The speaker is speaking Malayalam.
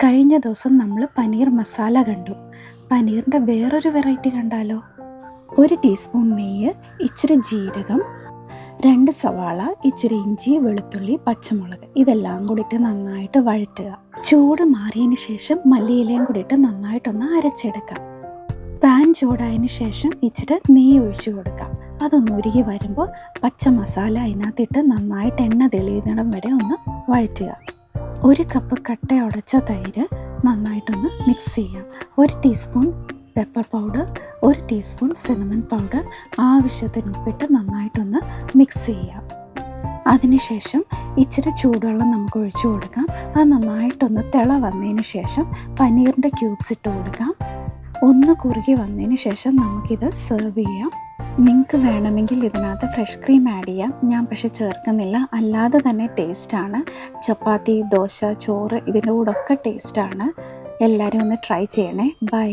കഴിഞ്ഞ ദിവസം നമ്മൾ പനീർ മസാല കണ്ടു. പനീറിൻ്റെ വേറൊരു വെറൈറ്റി കണ്ടാലോ? 1 ടീസ്പൂൺ നെയ്യ്, ഇച്ചിരി ജീരകം, 2 സവാള, ഇച്ചിരി ഇഞ്ചി, വെളുത്തുള്ളി, പച്ചമുളക് ഇതെല്ലാം കൂടിയിട്ട് നന്നായിട്ട് വഴറ്റുക. ചൂട് മാറിയതിന് ശേഷം മല്ലിയിലയും കൂടിയിട്ട് നന്നായിട്ടൊന്ന് അരച്ചെടുക്കാം. പാൻ ചൂടായതിന് ശേഷം ഇച്ചിരി നെയ്യ് ഒഴിച്ചു കൊടുക്കാം. അതൊന്ന് ഉരുകി വരുമ്പോൾ പച്ച മസാല അതിനകത്തിട്ട് നന്നായിട്ട് എണ്ണ തെളിയുന്നിടം വരെ ഒന്ന് വഴറ്റുക. 1 കപ്പ് കട്ട ഉടച്ച തൈര് നന്നായിട്ടൊന്ന് മിക്സ് ചെയ്യാം. 1 teaspoon pepper powder, 1 teaspoon cinnamon powder, ആവശ്യത്തിന് ഉപ്പിട്ട് നന്നായിട്ടൊന്ന് മിക്സ് ചെയ്യാം. അതിനുശേഷം ഇച്ചിരി ചൂടുവെള്ളം നമുക്ക് ഒഴിച്ചു കൊടുക്കാം. അത് നന്നായിട്ടൊന്ന് തിള വന്നതിന് ശേഷം പനീറിൻ്റെ ക്യൂബ്സ് ഇട്ട് കൊടുക്കാം. ഒന്ന് കുറുകി വന്നതിന് ശേഷം നമുക്കിത് സെർവ് ചെയ്യാം. നിങ്ങൾക്ക് വേണമെങ്കിൽ ഇതിനകത്ത് ഫ്രഷ് ക്രീം ആഡ് ചെയ്യാം. ഞാൻ പക്ഷെ ചേർക്കുന്നില്ല. അല്ലാതെ തന്നെ ടേസ്റ്റാണ്. ചപ്പാത്തി, ദോശ, ചോറ് ഇതിൻ്റെ കൂടെ ഒക്കെ ടേസ്റ്റാണ്. എല്ലാവരും ഒന്ന് ട്രൈ ചെയ്യണേ. ബൈ.